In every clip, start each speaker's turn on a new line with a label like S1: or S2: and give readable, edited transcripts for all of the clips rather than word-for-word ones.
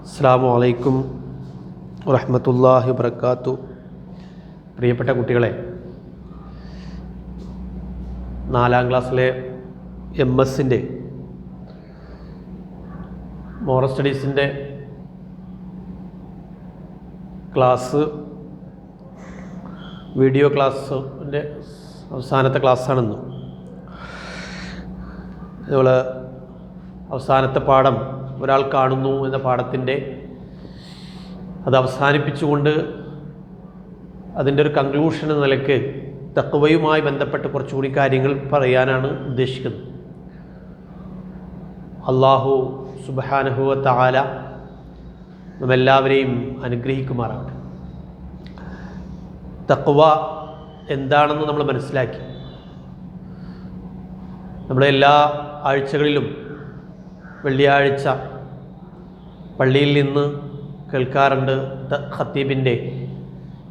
S1: അസ്സലാമു അലൈക്കും വറഹ്മത്തുള്ളാഹി വബറകാതുഹു. പ്രിയപ്പെട്ട കുട്ടികളെ, 4ാം ക്ലാസ്സിലെ MS-ൻ്റെ മോറൽ സ്റ്റഡീസിൻ്റെ ക്ലാസ് വീഡിയോ ക്ലാസ്സിൻ്റെ അവസാനത്തെ ക്ലാസ്സാണെന്ന്. നമ്മൾ അവസാനത്തെ പാഠം ഒരാൾ കാണുന്നു എന്ന പാഠത്തിൻ്റെ അത് അവസാനിപ്പിച്ചുകൊണ്ട് അതിൻ്റെ ഒരു കൺക്ലൂഷൻ എന്ന നിലയ്ക്ക് തഖ്വയുമായി ബന്ധപ്പെട്ട് കുറച്ചുകൂടി കാര്യങ്ങൾ പറയാനാണ് ഉദ്ദേശിക്കുന്നത്. അല്ലാഹു സുബ്ഹാനഹു വ തആല നമ്മെല്ലാവരെയും അനുഗ്രഹിക്കുമാറാവട്ടെ. തഖ്വ എന്താണെന്ന് നമ്മൾ മനസ്സിലാക്കി. നമ്മുടെ എല്ലാ ആഴ്ചകളിലും വെള്ളിയാഴ്ച പള്ളിയിൽ നിന്ന് കേൾക്കാറുണ്ട്, ഖത്തീബിൻ്റെ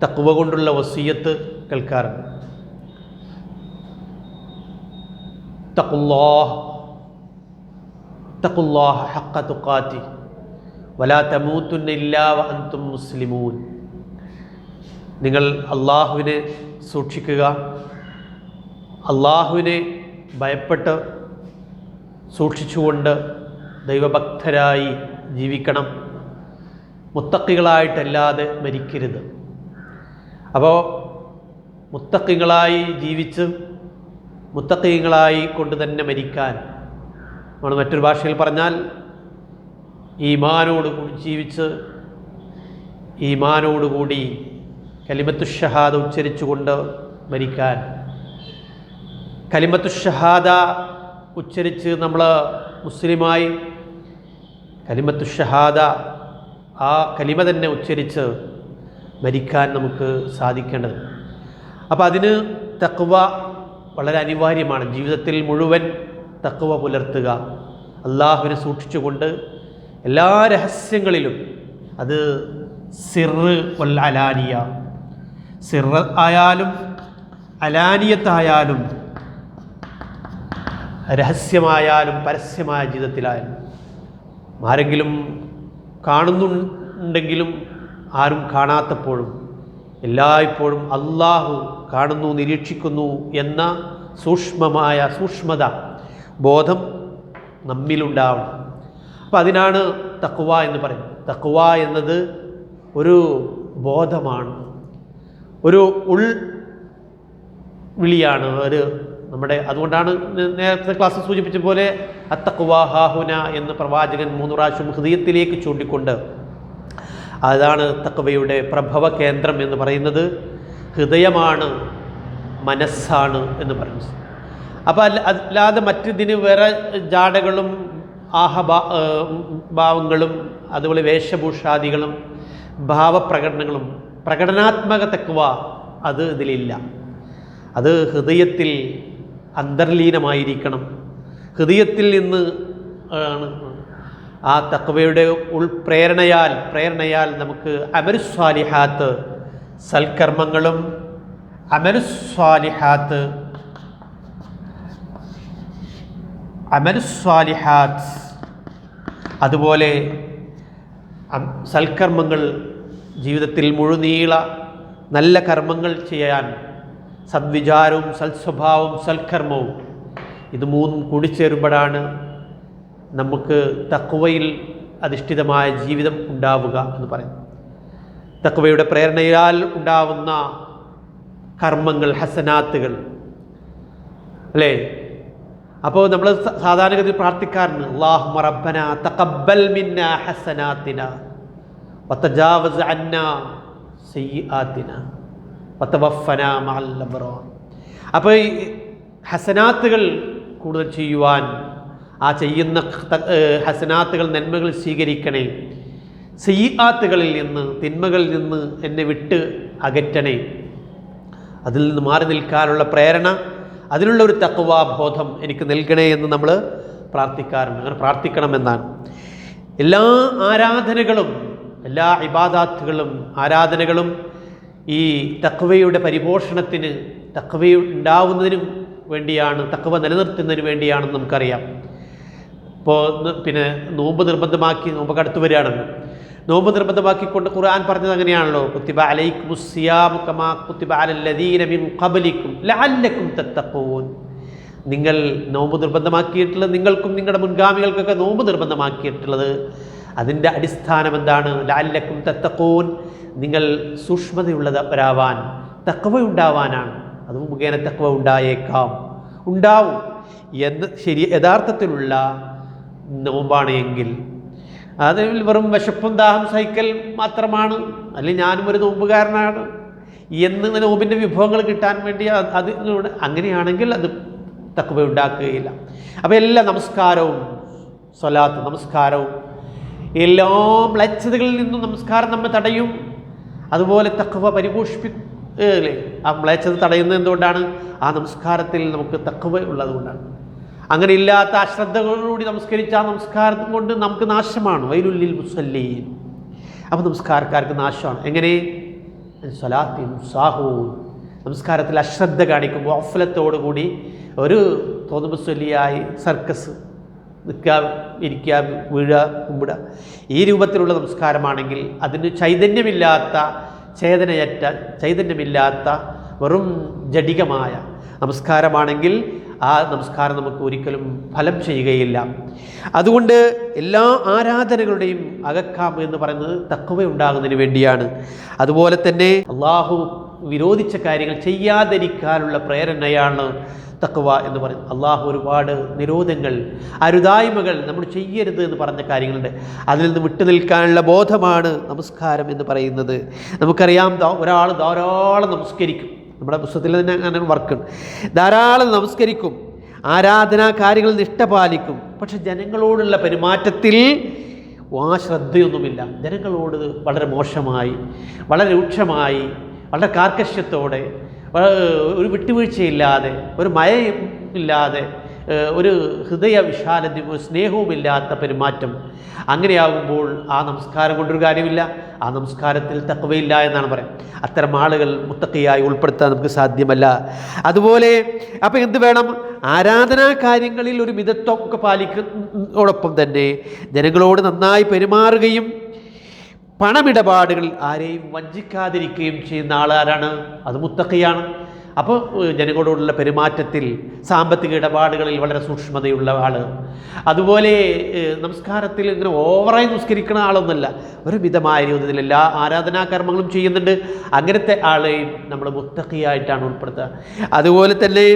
S1: തഖ്വ കൊണ്ടുള്ള വസിയത്ത് കേൾക്കാറുണ്ട്. തഖുല്ലാഹ ഹഖ്ക തുഖാതി വലാ തമൂതുന്ന ഇല്ലാ വഅൻതും മുസ്ലിമൂൻ. നിങ്ങൾ അള്ളാഹുവിനെ സൂക്ഷിക്കുക, അള്ളാഹുവിനെ ഭയപ്പെട്ട് സൂക്ഷിച്ചുകൊണ്ട് ദൈവഭക്തരായി ജീവിക്കണം, മുത്തഖികളായിട്ടല്ലാതെ മരിക്കരുത്. അപ്പോൾ മുത്തഖികളായി ജീവിച്ച് മുത്തഖികളായി കൊണ്ട് തന്നെ മരിക്കാൻ, നമ്മൾ മറ്റൊരു ഭാഷയിൽ പറഞ്ഞാൽ ഈമാനോടുകൂടി ജീവിച്ച് ഈമാനോടുകൂടി കലിമത്തു ഷഹാദ ഉച്ചരിച്ചുകൊണ്ട് മരിക്കാൻ. കലിമത്തു ഷഹാദ ഉച്ചരിച്ച് നമ്മൾ മുസ്ലിമായി കലിമത്തു ഷഹാദ ആ കലിമ തന്നെ ഉച്ചരിച്ച് മരിക്കാൻ നമുക്ക് സാധിക്കേണ്ടത്. അപ്പോൾ അതിന് തഖ്വ വളരെ അനിവാര്യമാണ്. ജീവിതത്തിൽ മുഴുവൻ തഖ്വ പുലർത്തുക, അള്ളാഹുവിനെ സൂക്ഷിച്ചുകൊണ്ട് എല്ലാ രഹസ്യങ്ങളിലും, അത് സിറ് വൽ അലാനിയ, സിറ് ആയാലും അലാനിയത്തായാലും രഹസ്യമായാലും പരസ്യമായ ജീവിതത്തിലായാലും, ആരെങ്കിലും കാണുന്നുണ്ടെങ്കിലും ആരും കാണാത്തപ്പോഴും എല്ലായ്പ്പോഴും അള്ളാഹു കാണുന്നു, നിരീക്ഷിക്കുന്നു എന്ന സൂക്ഷ്മത ബോധം നമ്മിലുണ്ടാവണം. അപ്പം അതിനാണ് തഖ്വ എന്ന് പറയുന്നത്. തഖ്വ എന്നത് ഒരു ബോധമാണ്, ഒരു വിളിയാണ്, നമ്മുടെ. അതുകൊണ്ടാണ് നേരത്തെ ക്ലാസ്സിൽ സൂചിപ്പിച്ച പോലെ അത്തഖ്വ ഹാഹുന എന്ന് പ്രവാചകൻ 3 പ്രാവശ്യം ഹൃദയത്തിലേക്ക് ചൂണ്ടിക്കൊണ്ട്, അതാണ് തഖ്വയുടെ പ്രഭവ കേന്ദ്രം എന്ന് പറയുന്നത്. ഹൃദയമാണ്, മനസ്സാണ് എന്ന് പറയുന്നത്. അപ്പോൾ അല്ലാതെ മറ്റിതിന് വേറെ ജാടകളും ഭാവങ്ങളും അതുപോലെ വേഷഭൂഷാദികളും ഭാവപ്രകടനങ്ങളും പ്രകടനാത്മക തഖ്വ അത് ഇതിലില്ല. അത് ഹൃദയത്തിൽ അന്തർലീനമായിരിക്കണം. ഹൃദയത്തിൽ നിന്ന് ആണ് ആ തഖ്വയുടെ പ്രേരണയാൽ നമുക്ക് അമലുസ്വാലിഹാത്ത്, സൽക്കർമ്മങ്ങളും അമലുസ്വാലിഹാത്ത് അതുപോലെ സൽക്കർമ്മങ്ങൾ, ജീവിതത്തിൽ മുഴുനീള നല്ല കർമ്മങ്ങൾ ചെയ്യാൻ സദ്വിചാരവും സൽസ്വഭാവവും സൽക്കർമ്മവും, ഇത് 3 കൂടിച്ചേരുമ്പോഴാണ് നമുക്ക് തഖ്വയിൽ അധിഷ്ഠിതമായ ജീവിതം ഉണ്ടാവുക എന്ന് പറയുന്നത്. തഖ്വയുടെ പ്രേരണയാൽ ഉണ്ടാവുന്ന കർമ്മങ്ങൾ, ഹസനാത്തുകൾ അല്ലേ. അപ്പോൾ നമ്മൾ സാധാരണഗതിയിൽ പ്രാർത്ഥിക്കാറുണ്ട്, അല്ലാഹുമ്മ റബ്ബന തഖബ്ബൽ മിന്നാ ഹസനാതിന വതജാവസ് അന്നാ സയ്യിആതിന വതവഫനാ മഅൽ അബ്റാർ. അപ്പോൾ ഈ ഹസനാത്തുകൾ കൂടുതൽ ചെയ്യുവാൻ, ആ ചെയ്യുന്ന ഹസനാത്തുകൾ, നന്മകൾ സ്വീകരിക്കണേ, സയ്യിആത്തുകളിൽ നിന്ന്, തിന്മകളിൽ നിന്ന് എന്നെ വിട്ട് അകറ്റണേ, അതിൽ നിന്ന് മാറി നിൽക്കാനുള്ള പ്രേരണ, അതിനുള്ള ഒരു തഖ്വ ബോധം എനിക്ക് നൽകണേ എന്ന് നമ്മൾ പ്രാർത്ഥിക്കാറുണ്ട്. അങ്ങനെ പ്രാർത്ഥിക്കണമെന്നാണ്. എല്ലാ ആരാധനകളും, എല്ലാ ഇബാദാത്തുകളും ആരാധനകളും ഈ തഖ്വയുടെ പരിപോഷണത്തിന്, തഖ്വ ഉണ്ടാവുന്നതിനും വേണ്ടിയാണ്, തഖ്വ നിലനിർത്തുന്നതിന് വേണ്ടിയാണെന്ന് നമുക്കറിയാം. ഇപ്പോൾ പിന്നെ നോമ്പ് നിർബന്ധമാക്കി, നോമ്പൊക്കെ അടുത്ത് വരികയാണല്ലോ. നോമ്പ് നിർബന്ധമാക്കിക്കൊണ്ട് ഖുർആൻ പറഞ്ഞത് അങ്ങനെയാണല്ലോ, കുത്തിബ അലൈക്കുമുസ് സിയാമു കമാ കുത്തിബ അലൽ ലദീന മിൻ ഖബ്ലിക്കും ലഅല്ലക്കും തത്തഖൂൻ. നിങ്ങൾ നോമ്പ് നിർബന്ധമാക്കിയിട്ടുള്ളത്, നിങ്ങൾക്കും നിങ്ങളുടെ മുൻഗാമികൾക്കൊക്കെ നോമ്പ് നിർബന്ധമാക്കിയിട്ടുള്ളത്, അതിൻ്റെ അടിസ്ഥാനം എന്താണ്? ലഅല്ലക്കും തത്തഖൂൻ, നിങ്ങൾ സൂക്ഷ്മതയുള്ളവരാവാൻ, തഖ്വ ഉണ്ടാവാനാണ്. അത് മുഖേന തഖ്വ ഉണ്ടായേക്കാം, ഉണ്ടാവും എന്ന് യഥാർത്ഥത്തിലുള്ള നോമ്പാണ് എങ്കിൽ അതിൽ വെറും വിശപ്പും ദാഹം സഹിക്കൽ മാത്രമാണ്, അല്ലെങ്കിൽ ഞാനും ഒരു നോമ്പുകാരനാണ് എന്ന് നോമ്പിൻ്റെ വിഭവങ്ങൾ കിട്ടാൻ വേണ്ടി അതിലൂടെ അങ്ങനെയാണെങ്കിൽ അത് തഖ്വ ഉണ്ടാക്കുകയില്ല. അപ്പോൾ എല്ലാ നമസ്കാരവും, സ്വലാത്ത് നമസ്കാരവും, എല്ലാ മ്ലേച്ഛതകളിൽ നിന്നും നമസ്കാരം നമ്മെ തടയും. അതുപോലെ തഖ്വ പരിപോഷിപ്പിക്കും അല്ലേ? ആ മ്ലേച്ഛത തടയുന്നത് എന്തുകൊണ്ടാണ്? ആ നമസ്കാരത്തിൽ നമുക്ക് തഖ്വ ഉള്ളതുകൊണ്ടാണ്. അങ്ങനെ ഇല്ലാത്ത അശ്രദ്ധകളോടുകൂടി നമസ്കരിച്ച ആ നമസ്കാരം കൊണ്ട് നമുക്ക് നാശമാണ്. വൈലുല്ലിൽ മുസല്ലീൻ. അപ്പോൾ നമസ്കാരക്കാർക്ക് നാശമാണ്. എങ്ങനെ? സ്വലാത്തിൻ സാഹൂൻ, നമസ്കാരത്തിൽ അശ്രദ്ധ കാണിക്കുമ്പോൾ അഫ്ലത്തോടുകൂടി ഒരു തോന്നുമുസല്ലിയായി സർക്കസ് നിൽക്കുക, ഇരിക്കുക, വീഴുക, കുമ്പിടുക, ഈ രൂപത്തിലുള്ള നമസ്കാരമാണെങ്കിൽ അതിന് ചൈതന്യമില്ലാത്ത, ചൈതന്യമില്ലാത്ത വെറും ജഡികമായ നമസ്കാരമാണെങ്കിൽ ആ നമസ്കാരം നമുക്ക് ഒരിക്കലും ഫലം ചെയ്യുകയില്ല. അതുകൊണ്ട് എല്ലാ ആരാധനകളുടെയും അകക്കാം എന്ന് പറയുന്നത് തഖ്വ ഉണ്ടാകുന്നതിന് വേണ്ടിയാണ്. അതുപോലെ തന്നെ അള്ളാഹു വിരോധിച്ച കാര്യങ്ങൾ ചെയ്യാതിരിക്കാനുള്ള പ്രേരണയാണ് തഖ്വ എന്ന് പറയുന്നത്. അള്ളാഹു ഒരുപാട് നിരോധങ്ങൾ, അരുതായ്മകൾ നമ്മൾ ചെയ്യരുത് എന്ന് പറഞ്ഞ കാര്യങ്ങളുണ്ട്. അതിൽ നിന്ന് വിട്ടുനിൽക്കാനുള്ള ബോധമാണ് നമസ്കാരം എന്ന് പറയുന്നത്. നമുക്കറിയാം, ഒരാൾ ധാരാളം നമസ്കരിക്കും, നമ്മുടെ പുസ്തകത്തിൽ തന്നെ അങ്ങനെ വർക്കുണ്ട്, ധാരാളം നമസ്കരിക്കും, ആരാധനാ കാര്യങ്ങളിൽ നിഷ്ഠ പാലിക്കും, പക്ഷെ ജനങ്ങളോടുള്ള പെരുമാറ്റത്തിൽ ശ്രദ്ധയൊന്നുമില്ല. ജനങ്ങളോട് വളരെ മോശമായി, വളരെ രൂക്ഷമായി, വളരെ കാർക്കശ്യത്തോടെ, ഒരു വിട്ടുവീഴ്ചയില്ലാതെ, ഒരു മയമില്ലാതെ, ഒരു ഹൃദയ വിശാലതയും ഒരു സ്നേഹവുമില്ലാത്ത പെരുമാറ്റം, അങ്ങനെയാകുമ്പോൾ ആ നമസ്കാരം കൊണ്ടൊരു കാര്യമില്ല. ആ നമസ്കാരത്തിൽ തഖ്വയില്ല എന്നാണ് പറയുന്നത്. അത്തരം ആളുകൾ മുത്തഖിയായി ഉൾപ്പെടുത്താൻ നമുക്ക് സാധ്യമല്ല. അതുപോലെ അപ്പോൾ എന്ത് വേണം? ആരാധനാ കാര്യങ്ങളിൽ ഒരു മിതത്വം ഒക്കെ പാലിക്കുന്നതോടൊപ്പം തന്നെ ജനങ്ങളോട് നന്നായി പെരുമാറുകയും പണമിടപാടുകളിൽ ആരെയും വഞ്ചിക്കാതിരിക്കുകയും ചെയ്യുന്ന ആളാരാണ്? അത് മുത്തഖിയാണ്. അപ്പോൾ ജനങ്ങളോടുള്ള പെരുമാറ്റത്തിൽ, സാമ്പത്തിക ഇടപാടുകളിൽ വളരെ സൂക്ഷ്മതയുള്ള ആൾ. അതുപോലെ നമസ്കാരത്തിൽ ഇങ്ങനെ ഓവറായി നമസ്കരിക്കുന്ന ആളൊന്നുമല്ല, ഒരു മിതമായ രീതിയിൽ എല്ലാ ആരാധനാകർമ്മങ്ങളും ചെയ്യുന്നുണ്ട്. അങ്ങനത്തെ ആളെയും നമ്മൾ മുത്തഖിയായിട്ടാണ് ഉൾപ്പെടുത്തുക. അതുപോലെ തന്നെ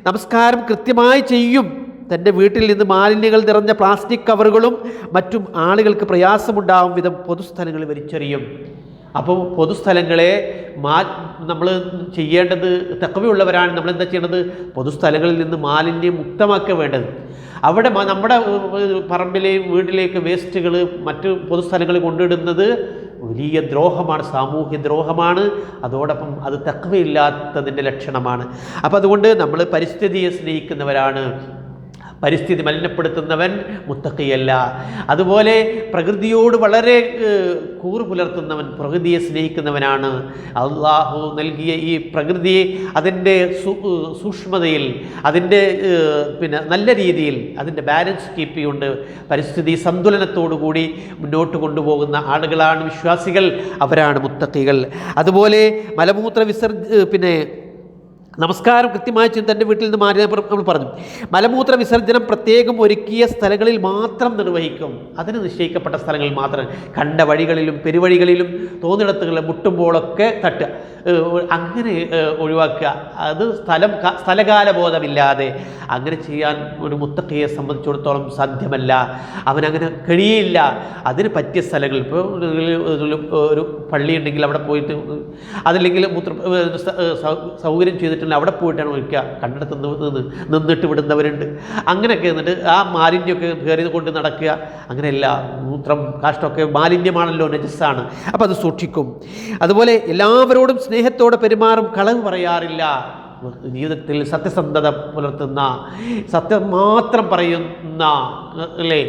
S1: നമസ്കാരം കൃത്യമായി ചെയ്യും. തൻ്റെ വീട്ടിൽ നിന്ന് മാലിന്യങ്ങൾ നിറഞ്ഞ പ്ലാസ്റ്റിക് കവറുകളും മറ്റും ആളുകൾക്ക് പ്രയാസമുണ്ടാവും വിധം പൊതുസ്ഥലങ്ങളിൽ വലിച്ചെറിയും. അപ്പോൾ പൊതുസ്ഥലങ്ങളെ നമ്മൾ ചെയ്യേണ്ടത്, തഖ്വയുള്ളവരാണ് നമ്മളെന്താ ചെയ്യേണ്ടത്? പൊതുസ്ഥലങ്ങളിൽ നിന്ന് മാലിന്യം മുക്തമാക്കുക വേണ്ടത്. അവിടെ നമ്മുടെ പറമ്പിലെയും വീട്ടിലേക്ക് വേസ്റ്റുകൾ മറ്റ് പൊതുസ്ഥലങ്ങളിൽ കൊണ്ടിടുന്നത് വലിയ ദ്രോഹമാണ്, സാമൂഹ്യ ദ്രോഹമാണ്. അതോടൊപ്പം അത് തഖ്വയില്ലാത്തതിൻ്റെ ലക്ഷണമാണ്. അപ്പോൾ അതുകൊണ്ട് നമ്മൾ പരിസ്ഥിതിയെ സ്നേഹിക്കുന്നവരാണ്. പരിസ്ഥിതി മലിനപ്പെടുത്തുന്നവൻ മുത്തഖിയല്ല. അതുപോലെ പ്രകൃതിയോട് വളരെ കൂറ് പുലർത്തുന്നവൻ, പ്രകൃതിയെ സ്നേഹിക്കുന്നവനാണ്. അള്ളാഹു നൽകിയ ഈ പ്രകൃതിയെ അതിൻ്റെ സൂക്ഷ്മതയിൽ, അതിൻ്റെ നല്ല രീതിയിൽ അതിൻ്റെ ബാലൻസ് കീപ്പ് ചെയ്തുകൊണ്ട് പരിസ്ഥിതി സന്തുലനത്തോടുകൂടി മുന്നോട്ട് കൊണ്ടുപോകുന്ന ആളുകളാണ് വിശ്വാസികൾ, അവരാണ് മുത്തഖികൾ. അതുപോലെ മലമൂത്ര നമസ്കാരം കൃത്യമായി ചെയ്ത് തൻ്റെ വീട്ടിൽ നിന്ന് മാറി നമ്മൾ പറഞ്ഞു. മലമൂത്ര വിസർജനം പ്രത്യേകം ഒരുക്കിയ സ്ഥലങ്ങളിൽ മാത്രം നിർവഹിക്കും. അതിന് നിശ്ചയിക്കപ്പെട്ട സ്ഥലങ്ങളിൽ മാത്രം, കണ്ട വഴികളിലും പെരുവഴികളിലും തോന്നിടത്തുകളിലും മുട്ടുമ്പോഴൊക്കെ തട്ടുക, അങ്ങനെ ഒഴിവാക്കുക. അത് സ്ഥലകാലബോധമില്ലാതെ അങ്ങനെ ചെയ്യാൻ ഒരു മുത്തഖിയെ സംബന്ധിച്ചിടത്തോളം സാധ്യമല്ല. അവനങ്ങനെ കഴിയില്ല. അതിന് പറ്റിയ സ്ഥലങ്ങൾ, ഇപ്പോൾ ഒരു പള്ളി ഉണ്ടെങ്കിൽ അവിടെ പോയിട്ട്, അതല്ലെങ്കിൽ സൗകര്യം ചെയ്തിട്ട് അവിടെ പോയിട്ടാണ് ഒഴിക്കുക. കണ്ടിടത്ത് നിന്നിട്ട് വിടുന്നവരുണ്ട്. അങ്ങനെയൊക്കെ എന്നിട്ട് ആ മാലിന്യമൊക്കെ കയറി കൊണ്ട് നടക്കുക. അങ്ങനെയല്ല, മൂത്രം കാഷ്ടമൊക്കെ മാലിന്യമാണല്ലോ, നജസ്സാണ്. അപ്പോൾ അത് സൂക്ഷിക്കും. അതുപോലെ എല്ലാവരോടും സ്നേഹത്തോടെ പെരുമാറും, കളവ് പറയാറില്ല. ജീവിതത്തിൽ സത്യസന്ധത പുലർത്തുന്ന, സത്യം മാത്രം പറയുന്ന അല്ലേ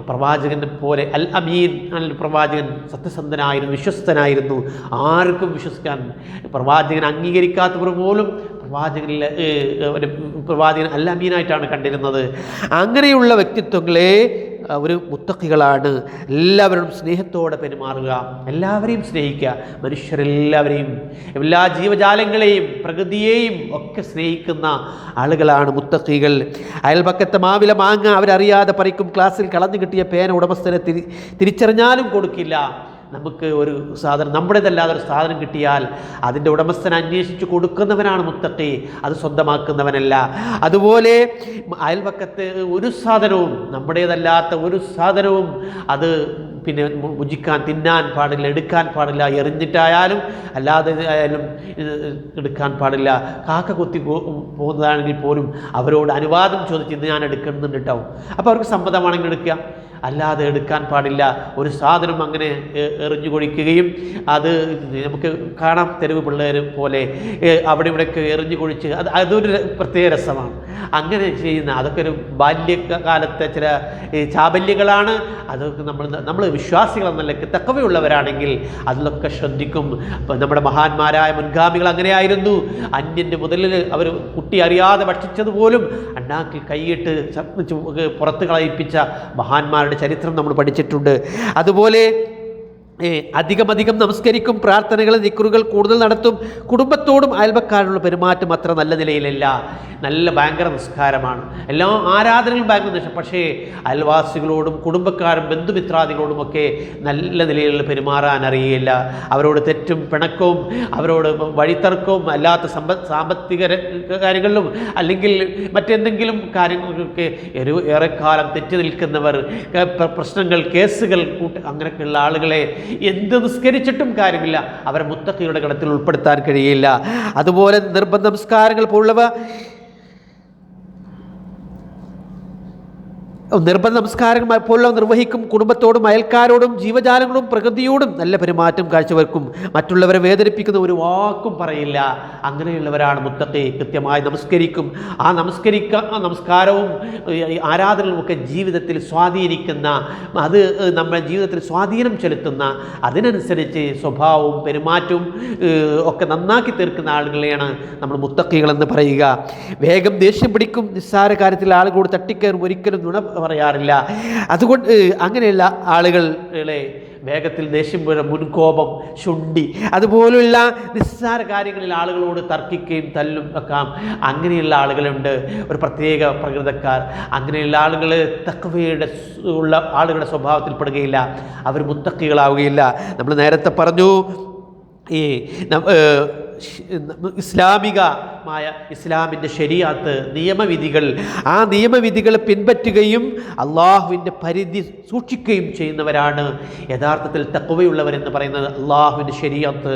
S1: പ്രവാചകനെ പോലെ. അൽ അമീൻ, പ്രവാചകൻ സത്യസന്ധനായിരുന്നു, വിശ്വസ്തനായിരുന്നു. ആർക്കും വിശ്വസിക്കാൻ, പ്രവാചകൻ അംഗീകരിക്കാത്തവർ പോലും പ്രവാചകൻ അൽ അമീനായിട്ടാണ് കണ്ടിരുന്നത്. അങ്ങനെയുള്ള വ്യക്തിത്വങ്ങളെ ഒരു മുത്തഖികളാണ്. എല്ലാവരും സ്നേഹത്തോടെ പെരുമാറുക, എല്ലാവരെയും സ്നേഹിക്കുക. മനുഷ്യരെല്ലാവരെയും, എല്ലാ ജീവജാലങ്ങളെയും പ്രകൃതിയെയും ഒക്കെ സ്നേഹിക്കുന്ന ആളുകളാണ് മുത്തഖികൾ. അയൽപക്കത്തെ മാവില മാങ്ങ അവരറിയാതെ പറിക്കും. ക്ലാസ്സിൽ കളഞ്ഞു കിട്ടിയ പേന ഉടമസ്ഥനെ തിരിച്ചറിഞ്ഞാലും കൊടുക്കില്ല. നമുക്ക് ഒരു സാധനം നമ്മുടേതല്ലാതെ ഒരു സാധനം കിട്ടിയാൽ അതിൻ്റെ ഉടമസ്ഥനെ അന്വേഷിച്ച് കൊടുക്കുന്നവനാണ് മുത്തഖി, അത് സ്വന്തമാക്കുന്നവനല്ല. അതുപോലെ അയൽപക്കത്ത് ഒരു സാധനവും, നമ്മുടേതല്ലാത്ത ഒരു സാധനവും അത് പിന്നെ ഭുജിക്കാൻ, തിന്നാൻ പാടില്ല, എടുക്കാൻ പാടില്ല. എറിഞ്ഞിട്ടായാലും അല്ലാതെ ആയാലും എടുക്കാൻ പാടില്ല. കാക്ക കൊത്തി പോകുന്നതാണെങ്കിൽ പോലും അവരോട് അനുവാദം ചോദിച്ച് ഇന്ന് ഞാൻ എടുക്കുന്നുണ്ട് കേട്ടോ. അപ്പോൾ അവർക്ക് സമ്മതമാണെങ്കിൽ എടുക്കുക, അല്ലാതെ എടുക്കാൻ പാടില്ല. ഒരു സാധനം അങ്ങനെ എറിഞ്ഞു കൊഴിക്കുകയും അത് നമുക്ക് കാണാം, തെരുവ് പിള്ളേർ പോലെ അവിടെ ഇവിടെയൊക്കെ എറിഞ്ഞു കൊഴിച്ച് അതൊരു പ്രത്യേക രസമാണ്. അങ്ങനെ ചെയ്യുന്ന അതൊക്കെ ഒരു ബാല്യകാലത്തെ ചില ചാബല്യങ്ങളാണ്. അതൊക്കെ നമ്മൾ വിശ്വാസികളെന്നല്ല, തഖ്വയുള്ളവരാണെങ്കിൽ അതിലൊക്കെ ശ്രദ്ധിക്കും. അപ്പം നമ്മുടെ മഹാന്മാരായ മുൻഗാമികൾ അങ്ങനെയായിരുന്നു. അന്യൻ്റെ മുതലിൽ അവർ കുട്ടി അറിയാതെ ഭക്ഷിച്ചതുപോലും അണ്ണാക്കിൽ കൈയിട്ട് പുറത്ത് കളയിപ്പിച്ച മഹാന്മാരുടെ ചരിത്രം നമ്മൾ പഠിച്ചിട്ടുണ്ട്. അതുപോലെ അധികം നമസ്കരിക്കും, പ്രാർത്ഥനകൾ ദിക്റുകൾ കൂടുതൽ നടത്തും. കുടുംബത്തോടും അയൽപക്കാരോടുള്ള പെരുമാറ്റം അത്ര നല്ല നിലയിലല്ല. നല്ല ഭയങ്കര നിസ്കാരമാണ്, എല്ലാ ആരാധനകളും ഭയങ്കര നിഷ്ഠ. പക്ഷേ അയൽവാസികളോടും കുടുംബക്കാരും ബന്ധുമിത്രാദികളോടുമൊക്കെ നല്ല നിലയിൽ പെരുമാറാൻ അറിയില്ല. അവരോട് തെറ്റും പിണക്കവും അവരോട് വഴിത്തർക്കവും അല്ലാത്ത സാമ്പത്തിക കാര്യങ്ങളിലും അല്ലെങ്കിൽ മറ്റെന്തെങ്കിലും കാര്യങ്ങൾക്കൊക്കെ ഏറെക്കാലം തെറ്റി നിൽക്കുന്നവർ, പ്രശ്നങ്ങൾ, കേസുകൾ അങ്ങനെയൊക്കെയുള്ള ആളുകളെ എന്ത് നിസ്കരിച്ചിട്ടും കാര്യമില്ല, അവരെ മുത്തഖിയുടെ ഗണത്തിൽ ഉൾപ്പെടുത്താൻ കഴിയില്ല. അതുപോലെ നിർബന്ധ നമസ്കാരങ്ങൾ പോലുള്ളവ, നിർബന്ധ നമസ്കാരങ്ങൾ പോലുള്ള നിർവഹിക്കും. കുടുംബത്തോടും അയൽക്കാരോടും ജീവജാലങ്ങളോടും പ്രകൃതിയോടും നല്ല പെരുമാറ്റം കാഴ്ചവെക്കും. മറ്റുള്ളവരെ വേദനിപ്പിക്കുന്ന ഒരു വാക്കും പറയില്ല. അങ്ങനെയുള്ളവരാണ് മുത്തഖി. കൃത്യമായി നമസ്കരിക്കും. ആ നമസ്കാരവും ആരാധനകളും ഒക്കെ ജീവിതത്തിൽ സ്വാധീനിക്കുന്ന, അത് നമ്മുടെ ജീവിതത്തിൽ സ്വാധീനം ചെലുത്തുന്ന, അതിനനുസരിച്ച് സ്വഭാവവും പെരുമാറ്റവും ഒക്കെ നന്നാക്കി തീർക്കുന്ന ആളുകളെയാണ് നമ്മൾ മുത്തഖികളെന്ന് പറയുക. വേഗം ദേഷ്യം പിടിക്കും. നിസ്സാര കാര്യത്തിൽ ആളുകളോട് തട്ടിക്കയറും. ഒരിക്കലും നുണ പറയാറില്ല. അതുകൊണ്ട് അങ്ങനെയുള്ള ആളുകളെ വേഗത്തിൽ ദേഷ്യം വരും, മുൻകോപം, ശുണ്ഠി, അതുപോലുള്ള നിസ്സാര കാര്യങ്ങളിൽ ആളുകളോട് തർക്കിക്കുകയും തല്ലും വെക്കാം. അങ്ങനെയുള്ള ആളുകളുണ്ട്, ഒരു പ്രത്യേക പ്രകൃതക്കാർ. അങ്ങനെയുള്ള ആളുകൾ തഖ്വയുടെ ഉള്ള ആളുകളുടെ സ്വഭാവത്തിൽപ്പെടുകയില്ല, അവർ മുത്തഖികളാവുകയില്ല. നമ്മൾ നേരത്തെ പറഞ്ഞു, ഈ ഇസ്ലാമിൻ്റെ ശരീഅത്ത്, നിയമവിധികൾ, ആ നിയമവിധികൾ പിൻപറ്റുകയും അള്ളാഹുവിൻ്റെ പരിധി സൂക്ഷിക്കുകയും ചെയ്യുന്നവരാണ് യഥാർത്ഥത്തിൽ തഖ്വയുള്ളവരെന്ന് പറയുന്നത്. അള്ളാഹുവിൻ്റെ ശരീഅത്ത്,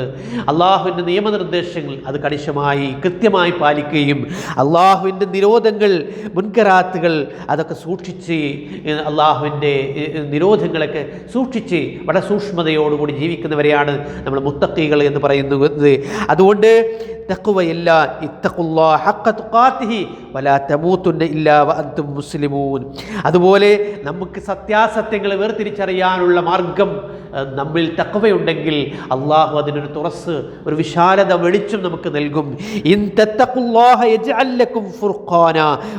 S1: അള്ളാഹുവിൻ്റെ നിയമനിർദ്ദേശങ്ങൾ അത് കണിശമായി കൃത്യമായി പാലിക്കുകയും അള്ളാഹുവിൻ്റെ നിരോധങ്ങൾ, മുൻകറാത്തുകൾ അതൊക്കെ സൂക്ഷിച്ച്, അള്ളാഹുവിൻ്റെ നിരോധങ്ങളൊക്കെ സൂക്ഷിച്ച് വളരെ സൂക്ഷ്മതയോടുകൂടി ജീവിക്കുന്നവരെയാണ് നമ്മൾ മുത്തഖികൾ എന്ന് പറയുന്നത്. അതുകൊണ്ട് തഖ്വയില്ല, ഇത്തഖുല്ലാഹ ഹഖ്ക തുഖാതിഹി വലാ തമൂതുന്ന ഇല്ലാ വഅൻതും മുസ്ലിമൂൻ. അതുപോലെ നമുക്ക് സത്യാസത്യങ്ങൾ വേർതിരിച്ചറിയാനുള്ള മാർഗം നമ്മിൽ തഖ്വയുണ്ടെങ്കിൽ അള്ളാഹു അതിനൊരു തുറസ്, ഒരു വിശാലത, വെളിച്ചം നമുക്ക് നൽകും. ഇൻ തത്തഖുല്ലാഹ യജ്അൽ ലക്കും ഫുർഖാന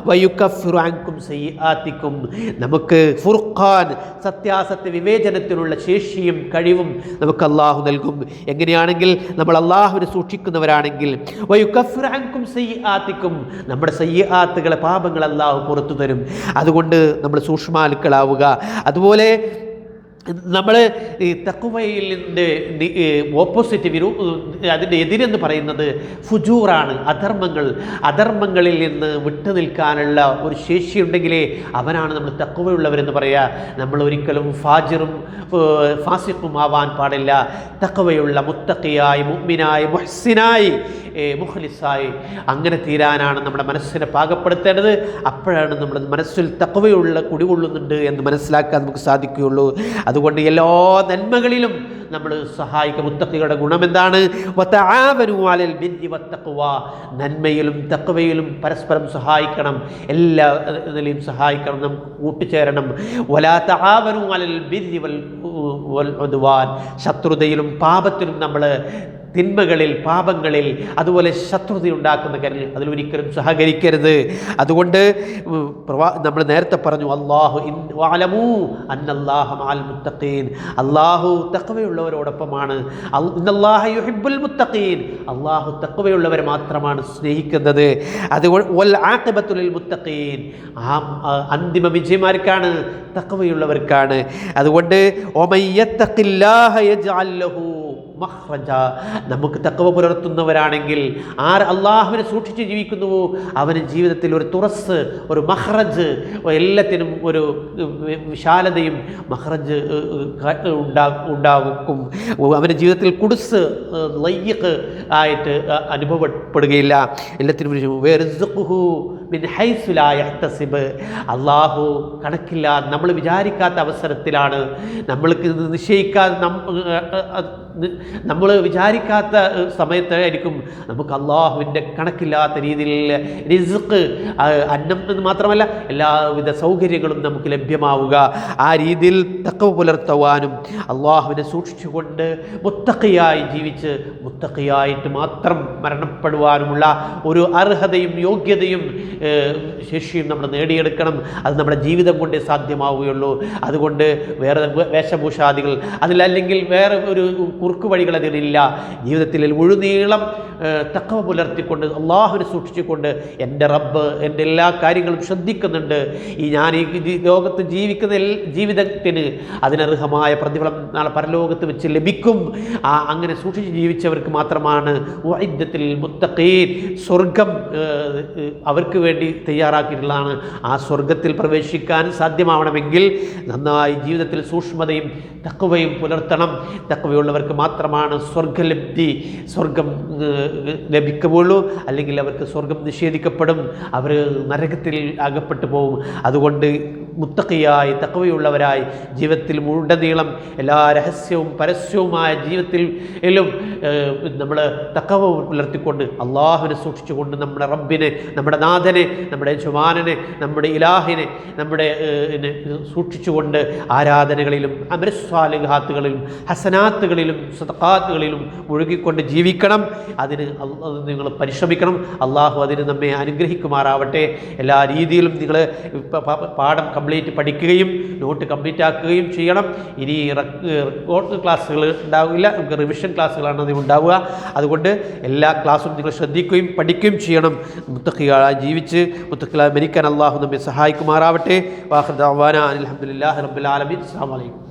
S1: വയുകഫിറു അൻകും സയ്യിആതികും. നമുക്ക് ഫുർഖാൻ, സത്യാസത്യ വിവേചനത്തിനുള്ള ശേഷിയും കഴിവും നമുക്ക് അള്ളാഹു നൽകും. എങ്ങനെയാണെങ്കിൽ നമ്മൾ അള്ളാഹുവിനെ സൂക്ഷിക്കുന്നവരാണെങ്കിൽ, വയുകഫിറു അൻകും സയ്യിആതികും, നമ്മുടെ സയ്യിആത്തുകളെ, പാപങ്ങൾ അള്ളാഹു പുറത്തു തരും. അതുകൊണ്ട് നമ്മൾ സൂക്ഷ്മാലുക്കളാവുക. അതുപോലെ നമ്മൾ ഈ തഖ്വയിൻ്റെ ഓപ്പോസിറ്റ്, അതിൻ്റെ എതിരെന്ന് പറയുന്നത് ഫുജൂറാണ്, അധർമ്മങ്ങളിൽ നിന്ന് വിട്ടു നിൽക്കാനുള്ള ഒരു ശേഷിയുണ്ടെങ്കിലേ അവനാണ് നമ്മൾ തഖ്വയുള്ളവരെന്ന് പറയുക. നമ്മൾ ഒരിക്കലും ഫാസിഖും ആവാൻ പാടില്ല. തഖ്വയുള്ള മുത്തഖിയായി, മുഅ്മിനായി, മുഹ്സിനായി, മുഖ്ലിസായി അങ്ങനെ തീരാനാണ് നമ്മുടെ മനസ്സിനെ പാകപ്പെടുത്തേണ്ടത്. അപ്പോഴാണ് നമ്മുടെ മനസ്സിൽ തഖ്വയുള്ള കുടികൊള്ളുന്നുണ്ട് എന്ന് മനസ്സിലാക്കാൻ നമുക്ക് സാധിക്കുകയുള്ളൂ. അതുകൊണ്ട് എല്ലാ നന്മകളിലും നമ്മൾ സഹായിക്കുക. മുത്തഖികളുടെ ഗുണം എന്താണ്? വതആവനു അലൽ ബിർരി വത്തഖ്വ, നന്മയിലും തഖ്വയിലും പരസ്പരം സഹായിക്കണം, എല്ലാ നിലയിലും സഹായിക്കണം, നാം കൂട്ടിച്ചേരണം. വലാ തആവനു അലൽ ബിർരി വൽ ഉദ്വാൻ, ശത്രുതയിലും പാപത്തിലും നമ്മൾ തിന്മകളിൽ, പാപങ്ങളിൽ, അതുപോലെ ശത്രുതയുണ്ടാക്കുന്ന കാര്യങ്ങൾ അതിലൊരിക്കലും സഹകരിക്കരുത്. അതുകൊണ്ട് നമ്മൾ നേരത്തെ പറഞ്ഞു, അല്ലാഹു തഖ്വയുള്ളവരോടൊപ്പമാണ്. ഇന്നല്ലാഹ യുഹിബ്ബുൽ മുത്തഖീൻ, അല്ലാഹു തഖ്വയുള്ളവരെ മാത്രമാണ് സ്നേഹിക്കുന്നത്. അതുകൊണ്ട് വൽ ആഖിബത്തു ലിൽ മുത്തഖീൻ, അന്തിമ വിജയമാർക്കാണ്? തഖ്വയുള്ളവർക്കാണ്. അതുകൊണ്ട് വമയ്യത്തഖില്ലാഹ യജ്അൽ ലഹു മഖ്റജ, നമുക്ക് തഖ്വ പുലർത്തുന്നവരാണെങ്കിൽ, ആർ അള്ളാഹുവിനെ സൂക്ഷിച്ച് ജീവിക്കുന്നുവോ അവന് ജീവിതത്തിൽ ഒരു തുറസ്, ഒരു മഖ്റജ്, എല്ലാത്തിനും ഒരു വിശാലതയും മഖ്റജ് ഉണ്ടാകും. അവൻ്റെ ജീവിതത്തിൽ കുടുസ് ലയ്യഖ് ആയിട്ട് അനുഭവപ്പെടുകയില്ല. എല്ലാത്തിനും മിൻ ഹൈസു ലാ യഹ്തസിബ്, അള്ളാഹു കണക്കില്ല, നമ്മൾ വിചാരിക്കാത്ത അവസരത്തിലാണ്, നമ്മൾക്ക് നിശ്ചയിക്കാതെ നമ്മൾ വിചാരിക്കാത്ത സമയത്തായിരിക്കും നമുക്ക് അള്ളാഹുവിൻ്റെ കണക്കില്ലാത്ത രീതിയിൽ റിസ്ക്, അന്നം എന്ന് മാത്രമല്ല എല്ലാവിധ സൗകര്യങ്ങളും നമുക്ക് ലഭ്യമാവുക. ആ രീതിയിൽ തഖ്വ പുലർത്തുവാനും അള്ളാഹുവിനെ സൂക്ഷിച്ചുകൊണ്ട് മുത്തഖിയായി ജീവിച്ച് മുത്തഖിയായിട്ട് മാത്രം മരണപ്പെടുവാനുമുള്ള ഒരു അർഹതയും യോഗ്യതയും ശേഷിയും നമ്മൾ നേടിയെടുക്കണം. അത് നമ്മുടെ ജീവിതം കൊണ്ടേ സാധ്യമാവുകയുള്ളൂ. അതുകൊണ്ട് വേറെ വേഷഭൂഷാദികൾ അതിലല്ലെങ്കിൽ വേറെ ഒരു കുറുക്ക് വഴികൾ അതിലില്ല. ജീവിതത്തിൽ മുഴുനീളം തഖ്വ പുലർത്തിക്കൊണ്ട് അള്ളാഹുവിനെ സൂക്ഷിച്ചുകൊണ്ട് എൻ്റെ റബ്ബ് എൻ്റെ എല്ലാ കാര്യങ്ങളും ശ്രദ്ധിക്കുന്നുണ്ട്, ഞാൻ ഈ ലോകത്ത് ജീവിക്കുന്ന ജീവിതത്തിന് അതിനർഹമായ പ്രതിഫലം നാളെ പരലോകത്ത് വെച്ച് ലഭിക്കും. അങ്ങനെ സൂക്ഷിച്ച് ജീവിച്ചവർക്ക് മാത്രമാണ് ഉഇദ്ദത്തുൽ മുത്തഖീൻ, സ്വർഗം അവർക്ക് വേണ്ടി തയ്യാറാക്കിയിട്ടുള്ളതാണ്. ആ സ്വർഗത്തിൽ പ്രവേശിക്കാൻ സാധ്യമാവണമെങ്കിൽ നന്നായി ജീവിതത്തിൽ സൂക്ഷ്മതയും തഖ്വയും പുലർത്തണം. തഖ്വയുള്ളവർക്ക് മാത്രമാണ് സ്വർഗലബ്ധി, സ്വർഗം ലഭിക്കുകയുള്ളൂ. അല്ലെങ്കിൽ അവർക്ക് സ്വർഗം നിഷേധിക്കപ്പെടും, അവർ നരകത്തിൽ അകപ്പെട്ടു പോകും. അതുകൊണ്ട് മുത്തഖിയായി തഖ്വയുള്ളവരായി ജീവിതത്തിൽ മുഴുവൻ എല്ലാ രഹസ്യവും പരസ്യവുമായ ജീവിതത്തിലും നമ്മൾ തഖ്വ പുലർത്തിക്കൊണ്ട് അള്ളാഹുവിനെ സൂക്ഷിച്ചുകൊണ്ട് നമ്മുടെ റബ്ബിനെ, നമ്മുടെ നാഥനെ, നമ്മുടെ യജമാനനെ, നമ്മുടെ ഇലാഹിനെ നമ്മുടെ സൂക്ഷിച്ചുകൊണ്ട് ആരാധനകളിലും അമരസ്വാലിഹാത്തുകളിലും ഹസനാത്തുകളിലും സദഖാത്തുകളിലും മുഴുകിക്കൊണ്ട് ജീവിക്കണം. അതിന് നിങ്ങൾ പരിശ്രമിക്കണം. അള്ളാഹു അതിന് നമ്മെ അനുഗ്രഹിക്കുമാറാവട്ടെ. എല്ലാ രീതിയിലും നിങ്ങൾ പാഠം കംപ്ലീറ്റ് പഠിക്കുകയും നോട്ട് കംപ്ലീറ്റ് ആക്കുകയും ചെയ്യണം. ഇനി റെക്കോർഡ് ക്ലാസ്സുകൾ ഉണ്ടാവില്ല, നമുക്ക് റിവിഷൻ ക്ലാസ്സുകളാണ് അത് ഉണ്ടാവുക. അതുകൊണ്ട് എല്ലാ ക്ലാസ്സും നിങ്ങൾ ശ്രദ്ധിക്കുകയും പഠിക്കുകയും ചെയ്യണം. മുത്തഖികളായി ജീവിച്ച് മുത്തഖികളായി മരിക്കാൻ അള്ളാഹു നമ്മെ സഹായിക്കുമാറാവട്ടെ. വാഖിർ ദഅ്വാനാ അൽഹംദുലില്ലാഹി റബ്ബിൽ ആലമീൻ. അസ്സലാമു അലൈക്കും.